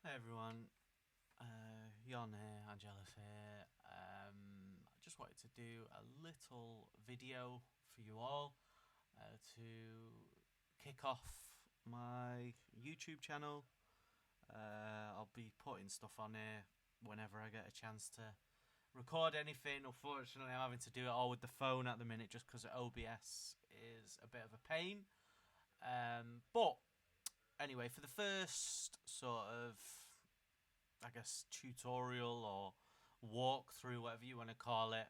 Hey everyone, Jon here, Angelus here. I just wanted to do a little video for you all to kick off my YouTube channel. I'll be putting stuff on here whenever I get a chance to record anything. Unfortunately, I'm having to do it all with the phone at the minute just because OBS is a bit of a pain. But anyway, for the first sort of, I guess, tutorial or walkthrough, whatever you want to call it,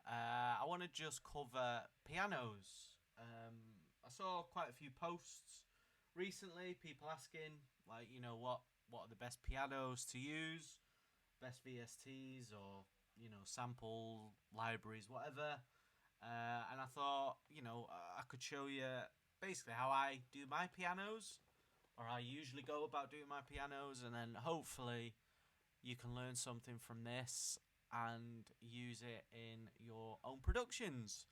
I want to just cover pianos. I saw quite a few posts recently, people asking, like, what are the best pianos to use, best VSTs, or sample libraries, whatever. And I thought, I could show you basically how I do my pianos, or I usually go about doing my pianos, and then hopefully you can learn something from this and use it in your own productions.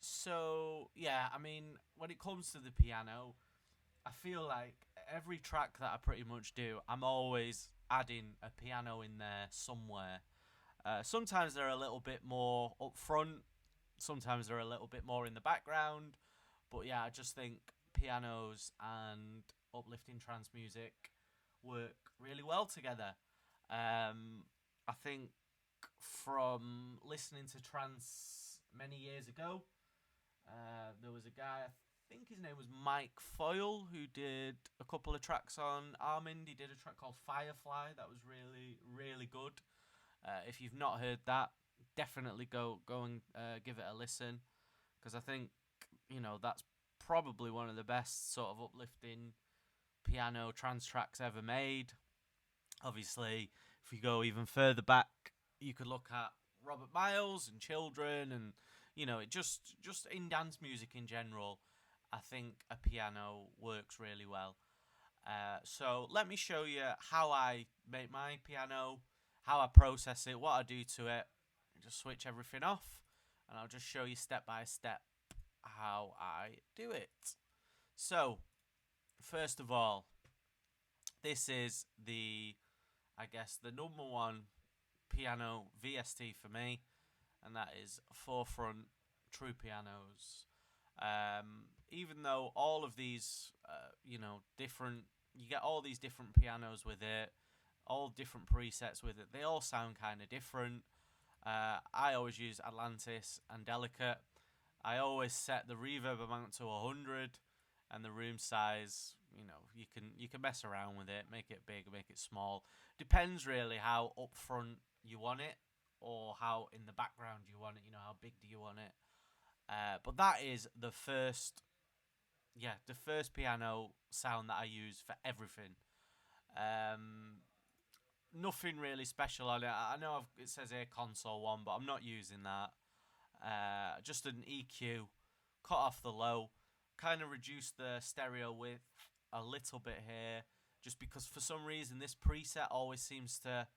So yeah, I mean, when it comes to the piano, I feel like every track that I pretty much do, I'm always adding a piano in there somewhere. Sometimes they're a little bit more up front, sometimes they're a little bit more in the background, but yeah, I just think pianos and uplifting trance music work really well together. I think from listening to trance many years ago, there was a guy, I think his name was Mike Foyle, who did a couple of tracks on Armand. He did a track called Firefly that was really, really good. If you've not heard that, definitely go and give it a listen, because I think that's probably one of the best sort of uplifting piano trance tracks ever made. Obviously, if you go even further back, you could look at Robert Miles and Children, and it just in dance music in general, I think a piano works really well. So let me show you how I make my piano, how I process it, what I do to it. Just switch everything off, and I'll just show you step by step how I do it. So, first of all, this is I guess, the number one piano VST for me, and that is Forefront True Pianos. Even though all of these, different, you get all these different pianos with it, all different presets with it, they all sound kind of different. I always use Atlantis and Delicate. I always set the reverb amount to 100, and the room size, you can mess around with it, make it big, make it small. Depends really how up front you want it, or how in the background you want it. How big do you want it? But that is the first piano sound that I use for everything. Nothing really special on it. I know it says here console one, but I'm not using that. Just an EQ, cut off the low, kind of reduce the stereo width a little bit here, just because for some reason this preset always seems to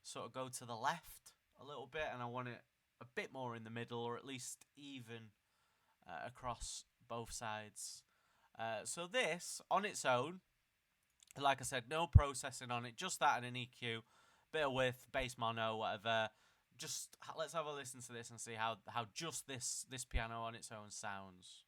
sort of go to the left a little bit, and I want it a bit more in the middle, or at least even across both sides. So this on its own, like I said, no processing on it, just that and an EQ, bit of width, bass mono, whatever. Just let's have a listen to this and see how just this piano on its own sounds.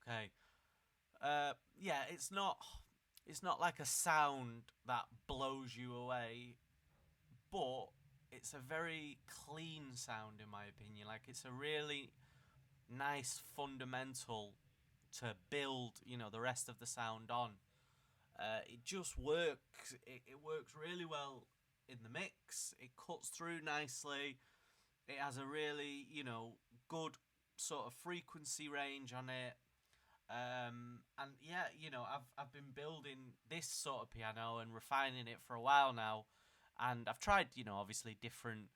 Okay. Yeah, it's not like a sound that blows you away, but it's a very clean sound in my opinion. Like, it's a really nice fundamental to build, the rest of the sound on. It just works. It works really well in the mix. It cuts through nicely. It has a really, good sort of frequency range on it. And yeah, I've been building this sort of piano and refining it for a while now, and I've tried, obviously different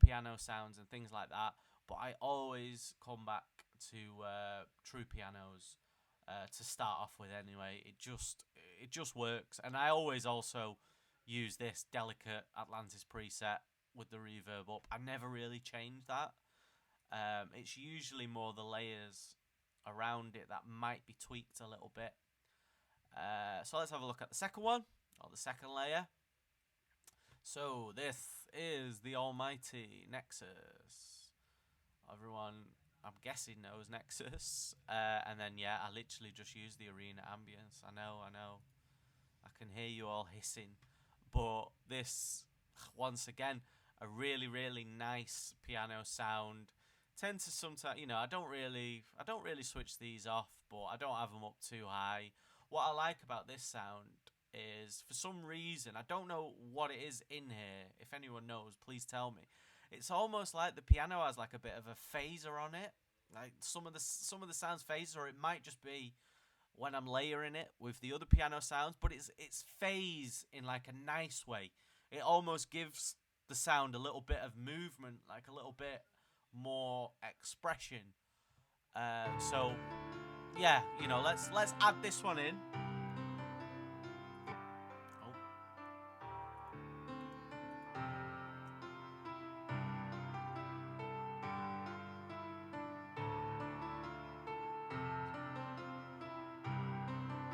piano sounds and things like that. But I always come back to true pianos to start off with. Anyway, it just works, and I always also use this delicate Atlantis preset with the reverb up. I never really change that. It's usually more the layers around it that might be tweaked a little bit. So let's have a look at the second one, or the second layer. So this is the almighty Nexus. Everyone, I'm guessing, knows Nexus. And then, yeah, I literally just use the arena ambience. I know. I can hear you all hissing. But this, once again, a really, really nice piano sound. Tend to sometimes, I don't really switch these off, but I don't have them up too high. What I like about this sound is, for some reason, I don't know what it is in here. If anyone knows, please tell me. It's almost like the piano has like a bit of a phaser on it. Like some of the sounds phaser, or it might just be when I'm layering it with the other piano sounds, but it's phase in like a nice way. It almost gives the sound a little bit of movement, like a little bit more expression. So yeah, let's add this one in. Oh.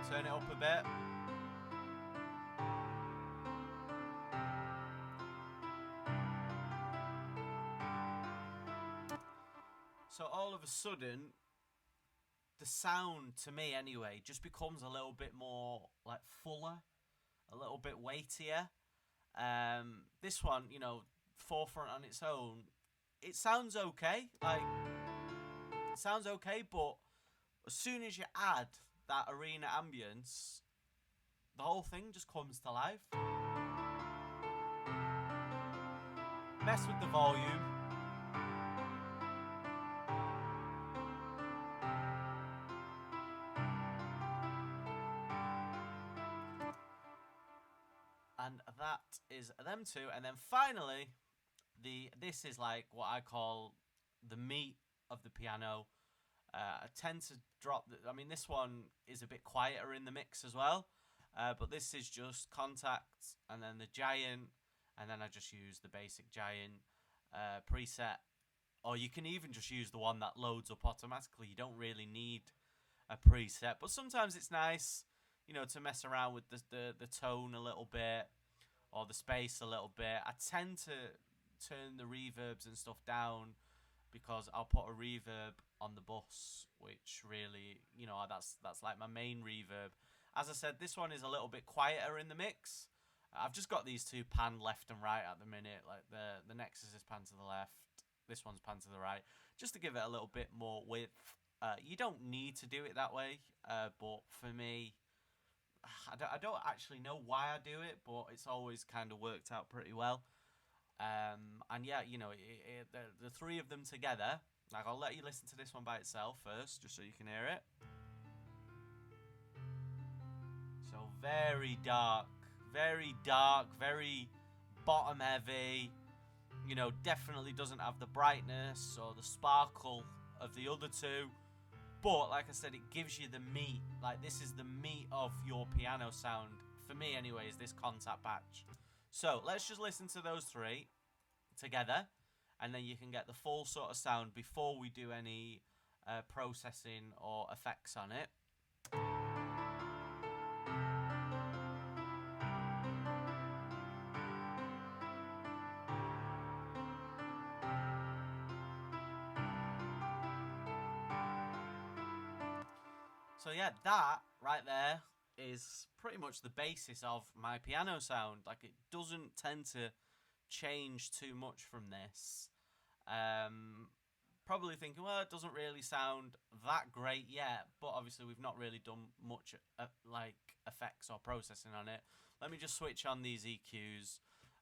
Turn it up a bit. So all of a sudden, the sound, to me anyway, just becomes a little bit more like fuller, a little bit weightier. This one, forefront on its own, it sounds okay. Like, it sounds okay, but as soon as you add that arena ambience, the whole thing just comes to life. Mess with the volume. And that is them two. And then finally, this is like what I call the meat of the piano. I tend to drop. This one is a bit quieter in the mix as well. But this is just Contact, and then the Giant, and then I just use the basic Giant preset. Or you can even just use the one that loads up automatically. You don't really need a preset. But sometimes it's nice, to mess around with the tone a little bit, or the space a little bit. I tend to turn the reverbs and stuff down, because I'll put a reverb on the bus, which really, that's like my main reverb. As I said, this one is a little bit quieter in the mix. I've just got these two panned left and right at the minute. Like the Nexus is panned to the left, this one's panned to the right, just to give it a little bit more width. You don't need to do it that way, but for me, I don't actually know why I do it, but it's always kind of worked out pretty well. And yeah, the three of them together, like, I'll let you listen to this one by itself first, just so you can hear it. So very dark, very bottom heavy. Definitely doesn't have the brightness or the sparkle of the other two. But like I said, it gives you the meat. Like, this is the meat of your piano sound. For me anyway, is this Contact patch. So let's just listen to those three together, and then you can get the full sort of sound before we do any processing or effects on it. So yeah, that right there is pretty much the basis of my piano sound. Like, it doesn't tend to change too much from this. Probably thinking, well, it doesn't really sound that great yet, but obviously we've not really done much like effects or processing on it. Let me just switch on these EQs.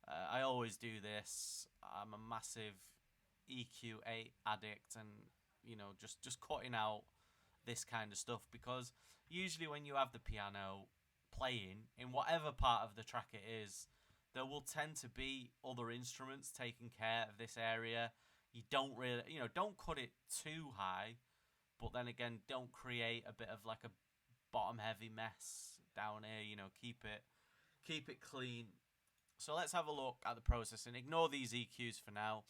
I always do this. I'm a massive EQ addict, and just cutting out this kind of stuff, because usually when you have the piano playing in whatever part of the track it is, there will tend to be other instruments taking care of this area. You don't really, don't cut it too high, but then again, don't create a bit of like a bottom heavy mess down here. Keep it clean. So let's have a look at the process and ignore these EQs for now.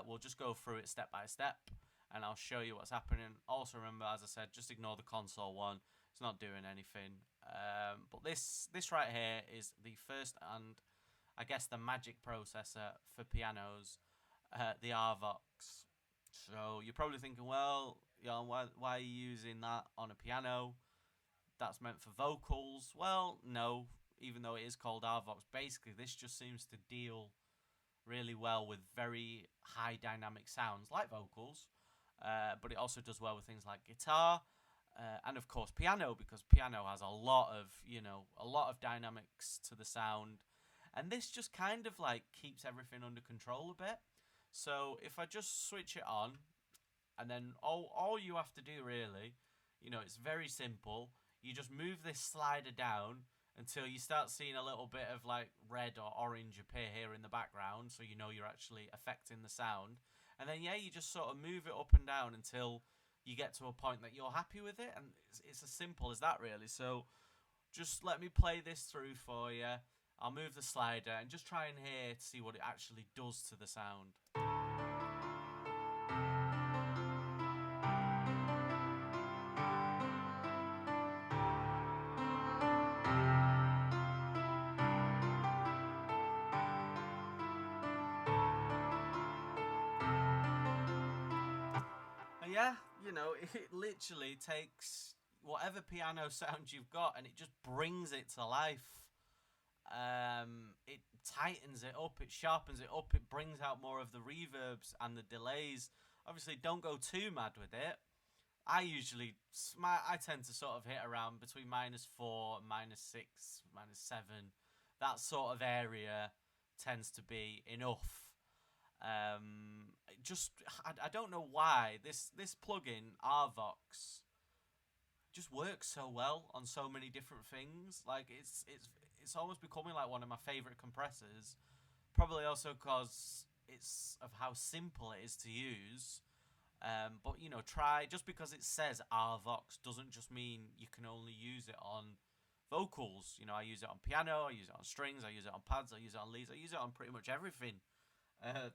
We'll just go through it step by step, and I'll show you what's happening. Also remember, as I said, just ignore the console one. It's not doing anything. But this right here is the first and I guess the magic processor for pianos, the RVox. So you're probably thinking, well, Jan, why are you using that on a piano? That's meant for vocals. Well, no, even though it is called RVox, basically this just seems to deal really well with very high dynamic sounds like vocals, but it also does well with things like guitar, and of course piano, because piano has a lot of dynamics to the sound, and this just kind of like keeps everything under control a bit. So if I just switch it on, and then all you have to do really, it's very simple. You just move this slider down until you start seeing a little bit of like red or orange appear here in the background, so you know you're actually affecting the sound. And then you just sort of move it up and down until you get to a point that you're happy with it, and it's as simple as that really. So just let me play this through for you. I'll move the slider and just try and hear to see what it actually does to the sound. And yeah, it literally takes whatever piano sound you've got and it just brings it to life. It tightens it up, it sharpens it up, it brings out more of the reverbs and the delays. Obviously, don't go too mad with it. I tend to sort of hit around between -4, -6, -7. That sort of area tends to be enough. I don't know why this plugin RVox just works so well on so many different things. Like it's almost becoming like one of my favorite compressors. Probably also because it's of how simple it is to use. But try, just because it says RVox doesn't just mean you can only use it on vocals. I use it on piano, I use it on strings, I use it on pads, I use it on leads, I use it on pretty much everything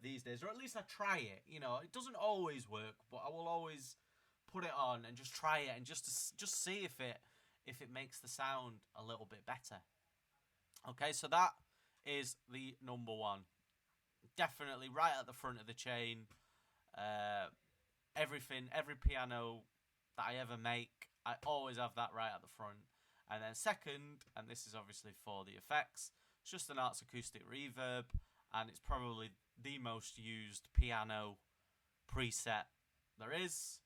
these days, or at least I try it. It doesn't always work, but I will always put it on and just try it and just see if it makes the sound a little bit better. Okay, so that is the number one. Definitely right at the front of the chain. Every piano that I ever make, I always have that right at the front. And then second, and this is obviously for the effects, it's just an Arts Acoustic Reverb, and it's probably the most used piano preset there is,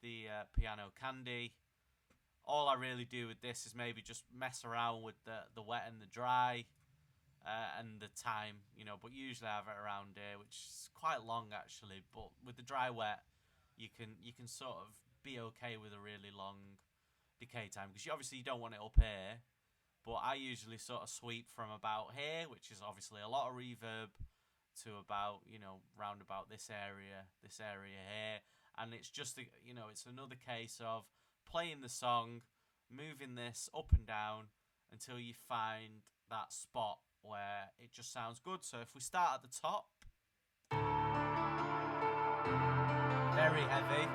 the Piano Candy. All I really do with this is maybe just mess around with the wet and the dry, and the time, but usually I have it around here, which is quite long actually, but with the dry wet, you can sort of be okay with a really long decay time, because obviously you don't want it up here, but I usually sort of sweep from about here, which is obviously a lot of reverb, to about, round about this area here, and it's just, it's another case of playing the song, moving this up and down until you find that spot where it just sounds good. So if we start at the top, very heavy.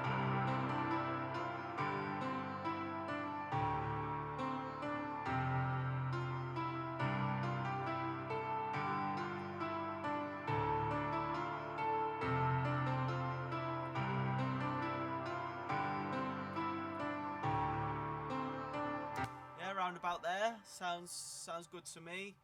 Yeah, around about there sounds good to me.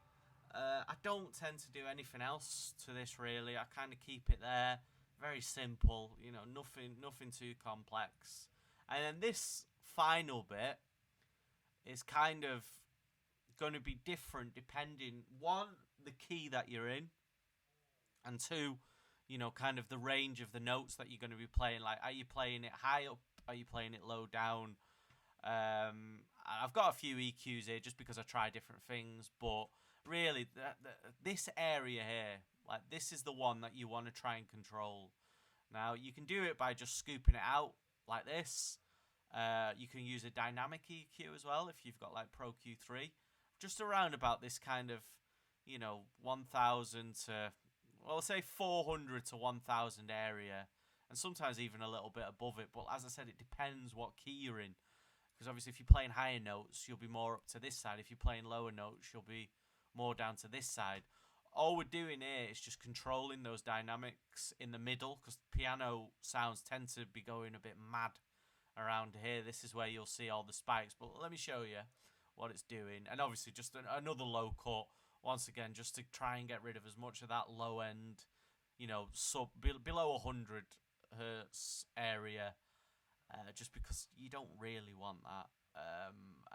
I don't tend to do anything else to this really. I kind of keep it there, very simple. Nothing too complex. And then this final bit is kind of going to be different depending, one, the key that you're in, and two, kind of the range of the notes that you're going to be playing. Like, are you playing it high up? Are you playing it low down? I've got a few EQs here just because I try different things, but really, this area here, like, this is the one that you want to try and control. Now, you can do it by just scooping it out like this. You can use a dynamic EQ as well if you've got like Pro Q3. Just around about this kind of 1,000 to, well, say 400 to 1,000 area, and sometimes even a little bit above it. But as I said, it depends what key you're in. Because obviously, if you're playing higher notes, you'll be more up to this side. If you're playing lower notes, you'll be more down to this side. All we're doing here is just controlling those dynamics in the middle, because piano sounds tend to be going a bit mad around here. This is where you'll see all the spikes. But let me show you what it's doing. And obviously, just another low cut, once again, just to try and get rid of as much of that low end, below 100 hertz area. Just because you don't really want that,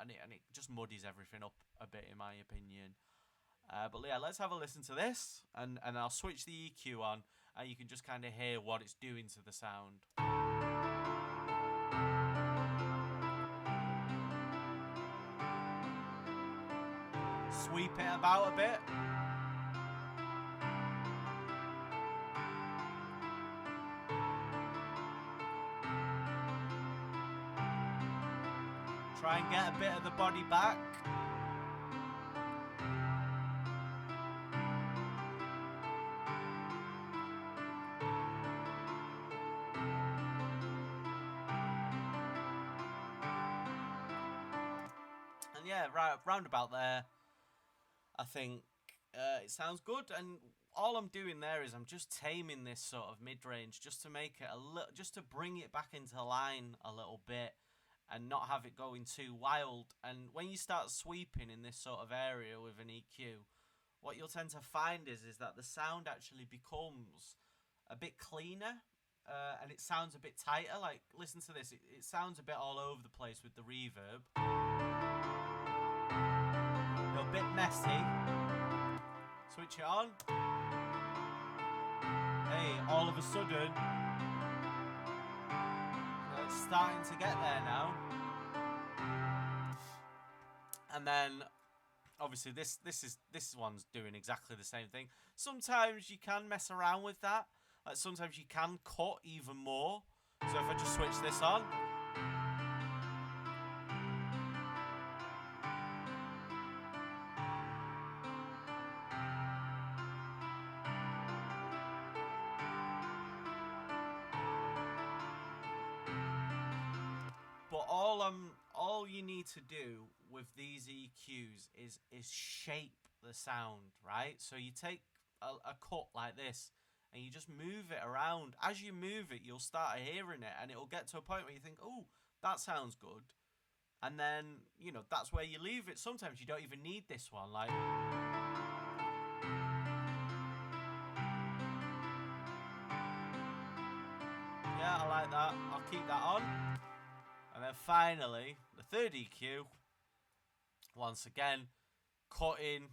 and it just muddies everything up a bit, in my opinion. But yeah, let's have a listen to this, and I'll switch the EQ on, and you can just kind of hear what it's doing to the sound. Sweep it about a bit. Try and get a bit of the body back. And yeah, right round about there, I think it sounds good. And all I'm doing there is I'm just taming this sort of mid-range, just to make it a little, just to bring it back into line a little bit, and not have it going too wild. And when you start sweeping in this sort of area with an EQ, what you'll tend to find is that the sound actually becomes a bit cleaner, and it sounds a bit tighter. Like, listen to this. It sounds a bit all over the place with the reverb. A bit messy. Switch it on. Hey, all of a sudden, it's starting to get there now. And then obviously this one's doing exactly the same thing. Sometimes you can mess around with that. Like, sometimes you can cut even more. So if I just switch this on, but all you need to do with these EQs is shape the sound, right? So you take a cut like this, and you just move it around. As you move it, you'll start hearing it, and it'll get to a point where you think, oh, that sounds good. And then, that's where you leave it. Sometimes you don't even need this one. Like, yeah, I like that. I'll keep that on. And then finally, the third EQ, once again, cutting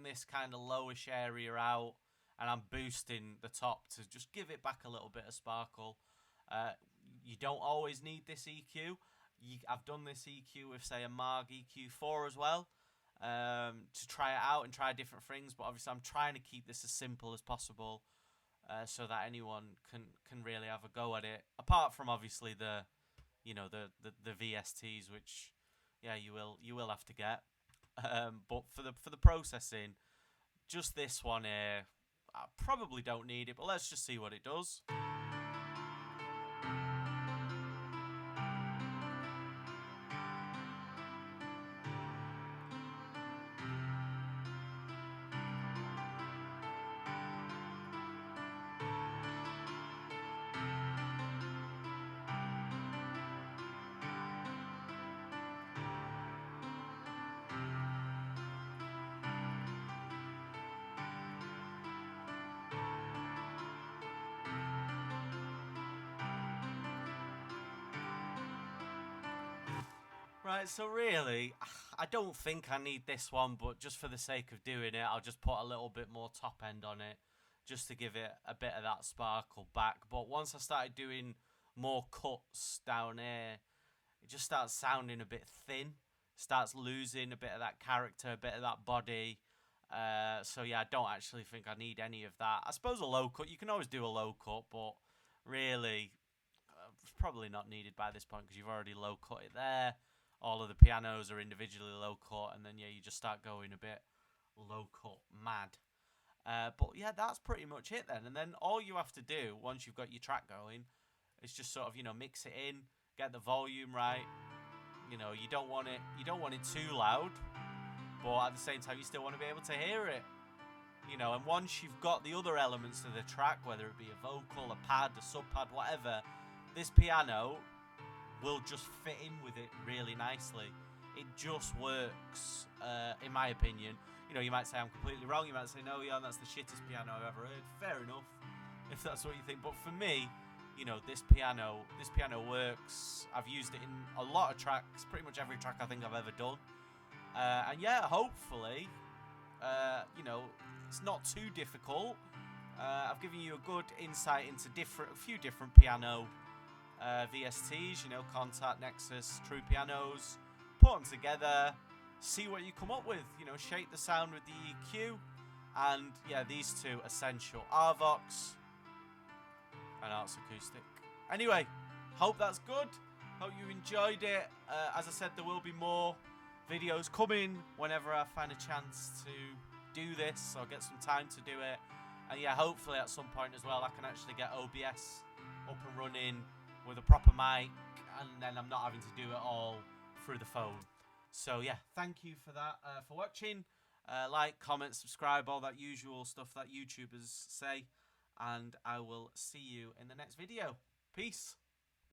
this kind of lowish area out, and I'm boosting the top to just give it back a little bit of sparkle. You don't always need this EQ. I've done this EQ with, say, a Marg EQ4 as well, to try it out and try different things. But obviously, I'm trying to keep this as simple as possible, so that anyone can really have a go at it. Apart from obviously the VSTs, which you will have to get. But for the processing, just this one here, I probably don't need it. But let's just see what it does. Right, so really, I don't think I need this one, but just for the sake of doing it, I'll just put a little bit more top end on it, just to give it a bit of that sparkle back. But once I started doing more cuts down here, it just starts sounding a bit thin, starts losing a bit of that character, a bit of that body. So yeah, I don't actually think I need any of that. I suppose a low cut, you can always do a low cut, but really, it's probably not needed by this point, because you've already low cut it there. All of the pianos are individually low cut, and then you just start going a bit low cut mad. But yeah, that's pretty much it then. And then all you have to do once you've got your track going is just sort of, you know, mix it in, get the volume right. You know, you don't want it too loud, but at the same time you still want to be able to hear it. You know, and once you've got the other elements of the track, whether it be a vocal, a pad, a sub pad, whatever, this piano will just fit in with it really nicely. It just works, in my opinion. You know, you might say I'm completely wrong. You might say, no, yeah, that's the shittest piano I've ever heard. Fair enough, if that's what you think. But for me, you know, this piano works. I've used it in a lot of tracks, pretty much every track I think I've ever done. And yeah, hopefully, you know, it's not too difficult. I've given you a good insight into a few different piano VSTs, you know, Contact, Nexus, True Pianos. Put them together, see what you come up with. You know, shape the sound with the EQ, and yeah, these two essential: Arvox and Arts Acoustic. Anyway, hope that's good. Hope you enjoyed it. As I said, there will be more videos coming whenever I find a chance to do this or get some time to do it. And yeah, hopefully at some point as well I can actually get OBS up and running with a proper mic, and then I'm not having to do it all through the phone. So yeah, thank you for that, for watching. Like, comment, subscribe, all that usual stuff that YouTubers say, and I will see you in the next video. Peace.